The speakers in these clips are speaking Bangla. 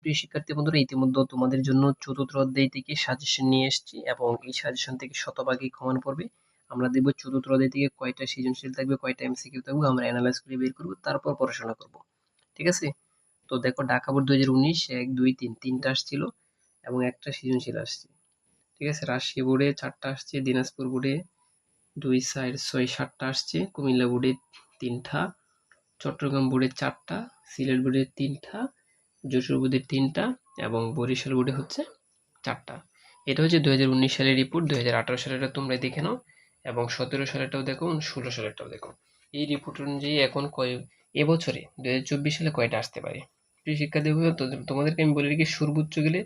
প্রিয় শিক্ষার্থী বন্ধুরা, ইতিমধ্যে তোমাদের জন্য চতুর্থ অধ্যায় থেকে সাজেশন নিয়ে এসেছি এবং এই সাজেশন থেকে শতভাগই কমন পড়বে। আমরা দেখব চতুর্থ অধ্যায় থেকে কয়টা সৃজনশীল থাকবে, কয়টা এমসিকিউ থাকবে, আমরা অ্যানালাইজ করে বের করব, তারপর পড়াশোনা করব। ঠিক আছে? তো দেখো, ঢাকা বোর্ড 2019 1 2 3 তিনটা আসছিল এবং একটা সৃজনশীল আসছে। ঠিক আছে? রাজশাহী বোর্ডে 4টা আসছে, দিনাজপুর বোর্ডে 2 4 6 7টা আসছে, কুমিল্লা বোর্ডে 3টা, চট্টগ্রাম বোর্ডে 4টা, সিলেট বোর্ডে 3টা, যশোর বোর্ডে 3টা এবং বরিশাল বোর্ডে হচ্ছে 4টা। এটা হচ্ছে 2019 সালের রিপোর্ট। 2018 সালেরটা তোমরা দেখে নাও এবং 17 সালেরটাও দেখো, 16 সালেরটাও দেখো। এই রিপোর্ট অনুযায়ী এখন এবছরে 2024 সালে কয়টা আসতে পারে? প্রিয় শিক্ষার্থী তোমাদেরকে আমি বলে রেখি, সর্বোচ্চ গেলে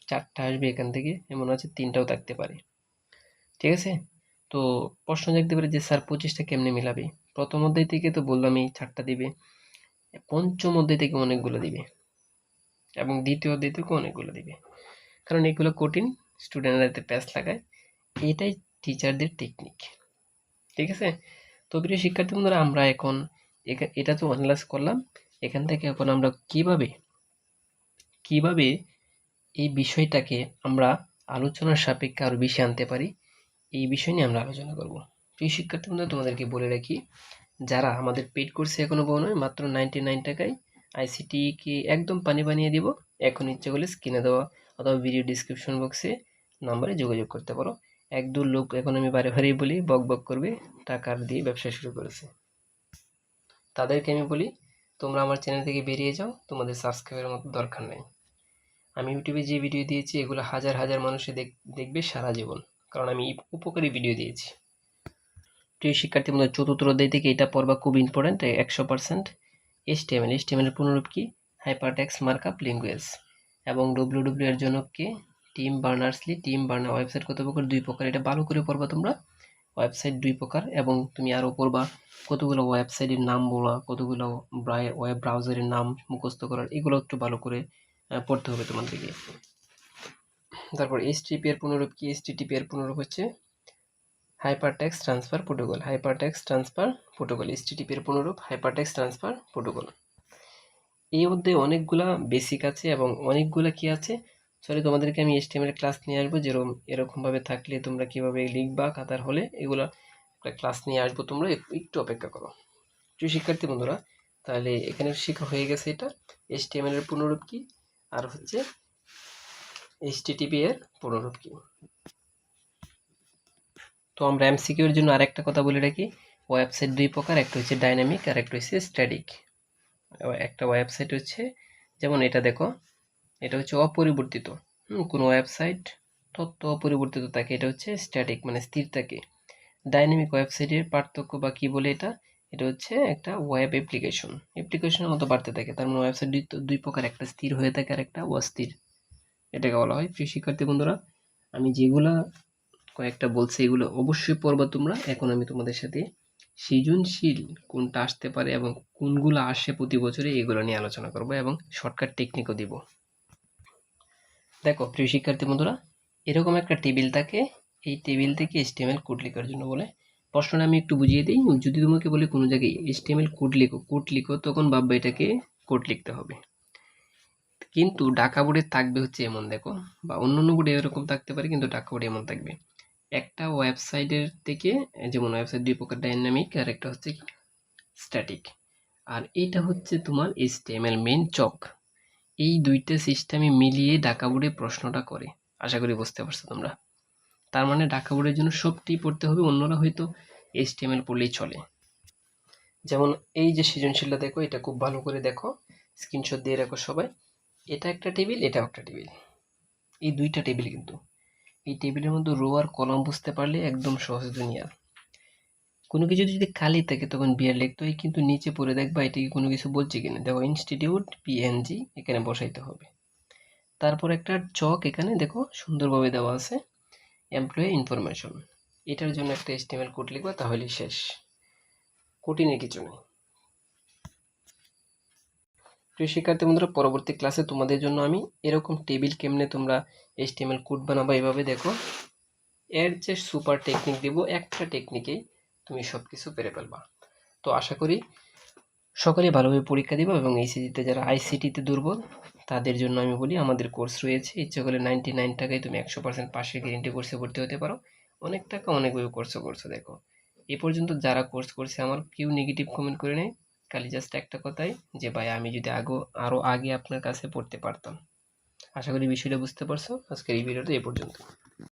4টা আসবে এখান থেকে, এমন আছে 3টাও থাকতে পারে। ঠিক আছে? তো প্রশ্ন জাগতে পারে যে স্যার 25টা কেমনে মিলাবে? প্রথম অধ্যায় থেকে তো বললামই 4টা দিবে, পঞ্চম অধ্যায় থেকে অনেকগুলো দিবে এবং দ্বিতীয় অধ্যায় থেকে অনেকগুলো দিবে, কারণ এগুলো কঠিন, স্টুডেন্টরা এতে প্যাচ লাগায়। এটাই টিচারদের টেকনিক। ঠিক আছে? তো প্রিয় শিক্ষার্থী বন্ধুরা, আমরা এখন এটা তো অ্যানালাইজ করলাম। এখান থেকে এখন আমরা কিভাবে এই বিষয়টাকে আমরা আলোচনার সাপেক্ষে আরো বেশি আনতে পারি, এই বিষয় নিয়ে আমরা আলোচনা করব। প্রিয় শিক্ষার্থী বন্ধুরা, তোমাদেরকে বলে রাখি, যারা আমাদের পেইড কোর্সে এখনো পাও নয়, মাত্র 99 টাকায় আইসিটি কে একদম পানি বানিয়ে দিব। এখন ইচ্ছে করলে স্ক্রিনে দেওয়া অথবা ভিডিও ডিসক্রিপশন বক্সে নাম্বারে যোগাযোগ করতে পারো। এক দু লোক, এখন আমি বারে বারেই বলি, বক বক করবে, টাকার দিয়ে ব্যবসা শুরু করেছে। তাদেরকে আমি বলি, তোমরা আমার চ্যানেল থেকে বেরিয়ে যাও, তোমাদের সাবস্ক্রাইবের মতো দরকার নেই। আমি ইউটিউবে যে ভিডিও দিয়েছি এগুলো হাজার হাজার মানুষে দেখবে সারা জীবন, কারণ আমি উপকারী ভিডিও দিয়েছি। প্রিয় শিক্ষার্থী বন্ধুরা, চতুর্থ অধ্যায় থেকে এটা পড়বা, খুব ইম্পর্টেন্ট, 100%। HTML এর পুনরূপ কি? Hypertext markup language. এবং WW এর জন্য কি? Tim Berners Lee. Tim Berner website কত প্রকার? 2 প্রকার। এটা ভালো করে পড়বা তোমরা। ওয়েবসাইট 2 প্রকার এবং তুমি আরও পড়বা কতগুলো ওয়েবসাইটের নাম বলা, কতগুলো ওয়েব ব্রাউজারের নাম মুখস্থ করার, এগুলো একটু ভালো করে পড়তে হবে তোমাদেরকে। তারপর HTTP এর পুনরূপ কি? HTTP এর পুনরূপ হচ্ছে hypertext transfer protocol. Hypertext transfer protocol, HTTP এর পুনরূপ হাইপারটেক্সট ট্রান্সফার প্রোটোকল। এই অধ্যায়ে অনেকগুলা বেসিক আছে এবং অনেকগুলা কি আছে, সরি, তোমাদেরকে আমি HTML ক্লাস নিয়ে আসবো, যেরকম এরকমভাবে থাকলে তোমরা কিভাবে লিখবা খাতার হলে, এগুলা একটা ক্লাস নিয়ে আসবো, তোমরা একটু অপেক্ষা করো। প্রিয় শিক্ষার্থী বন্ধুরা, তাহলে এখানে শেখা হয়ে গেছে এটা HTML এর পুনরূপ কি আর হচ্ছে HTTP এর পুনরূপ কি। তো আমরা MCQ এর জন্য আরেকটা কথা বলে রাখি, ওয়েবসাইট 2 প্রকার, একটা হচ্ছে ডাইনামিক আর একটা হচ্ছে স্ট্যাটিক। একটা ওয়েবসাইট হচ্ছে, যেমন এটা দেখো, এটা হচ্ছে অপরিবর্তিত। কোনো ওয়েবসাইট তথ্য অপরিবর্তিত থাকে, এটা হচ্ছে স্ট্যাটিক, মানে স্থির থাকে। ডাইনামিক ওয়েবসাইটের পার্থক্য বা কি বলে এটা, এটা হচ্ছে একটা ওয়েব অ্যাপ্লিকেশনের মতো বাড়তে থাকে। তার মানে ওয়েবসাইট 2 প্রকার, একটা স্থির হয়ে থাকে আর একটা অস্থির, এটাকে বলা হয়। প্রিয় শিক্ষার্থী বন্ধুরা, আমি যেগুলা কয়েকটা বলছি এগুলো অবশ্যই পড়বা তোমরা। এখন আমি তোমাদের সাথে সৃজনশীল কোনটা আসতে পারে এবং কোনগুলো আসে প্রতি বছরে, এগুলো নিয়ে আলোচনা করব এবং শর্টকাট টেকনিকও দিব। দেখো প্রিয় শিক্ষার্থী বন্ধুরা, এরকম একটা টেবিল থাকে, এই টেবিল থেকে HTML কোড লেখার জন্য বলে। প্রশ্নটা আমি একটু বুঝিয়ে দিই, যদি তোমাকে বলে কোনো জায়গায় HTML কোড লিখো, তখন ভাববে এটাকে কোড লিখতে হবে। কিন্তু ঢাকা বোর্ডে থাকবে হচ্ছে এমন, দেখো, বা অন্যান্য বোর্ডে এরকম থাকতে পারে, কিন্তু ঢাকা বোর্ডে এমন থাকবে, একটা ওয়েবসাইটের থেকে, যেমন ওয়েবসাইট 2 প্রকার, ডাইনামিক আর একটা হচ্ছে স্ট্যাটিক, আর এটা হচ্ছে তোমার HTML মেইন চক। এই দুইটা সিস্টেমে মিলিয়ে ঢাকা বোর্ডে প্রশ্নটা করে, আশা করি বুঝতে পারছো তোমরা। তার মানে ঢাকা বোর্ডের জন্য সবটি পড়তে হবে, অন্যরা হয়তো HTML পড়লেই চলে। যেমন এই যে সৃজনশীলটা দেখো, এটা খুব ভালো করে দেখো, স্ক্রিনশট দিয়ে রাখো সবাই। এটা একটা টেবিল, এটাও একটা টেবিল, এই দুইটা টেবিল, কিন্তু এই টেবিলের মধ্যে রো আর কলাম বুঝতে পারলে একদম সহজ দুনিয়া। কোনো কিছু যদি খালি থাকে তখন বিয়ার লিখতে হয়, কিন্তু নিচে পড়ে দেখবা এটা কি কোনো কিছু বলছে কিনা। দেখো, ইনস্টিটিউট PNG এখানে বসাইতে হবে। তারপর একটা চক এখানে দেখো সুন্দরভাবে দেওয়া আছে, এমপ্লয়ি ইনফরমেশন, এটার জন্য একটা HTML কোড লিখবা, তাহলেই শেষ, কঠিনের কিছু নেই। প্রিয় শিক্ষার্থী বন্ধুরা, পরবর্তী ক্লাসে তোমাদের জন্য আমি এরকম টেবিল কেমনে তোমরা HTML কোড বানাবা এভাবে দেখো, এর যে সুপার টেকনিক দিব, একটা টেকনিকেই তুমি সবকিছু পেরে ফেলবা। তো আশা করি সকলে ভালোভাবে পরীক্ষা দিবা এবং এইচএসসিতে যারা ICT-তে দুর্বল তাদের জন্য আমি বলি আমাদের কোর্স রয়েছে। ইচ্ছে করলে 99 টাকায় তুমি 100% পাশের গ্যারেন্টি কোর্সে ভর্তি হতে পারো। অনেক টাকা অনেক ওই কোর্সও করছো দেখো। এ পর্যন্ত যারা কোর্স করছে আমার কেউ নেগেটিভ কমেন্ট করে নেই। খালি জাস্ট একটা কথাই যে ভাই আমি যদি আরো আগে আপনার কাছে পড়তে পারতাম। আশা করি বিষয়টা বুঝতে পারছো। আজকের এই ভিডিওটা এ পর্যন্ত।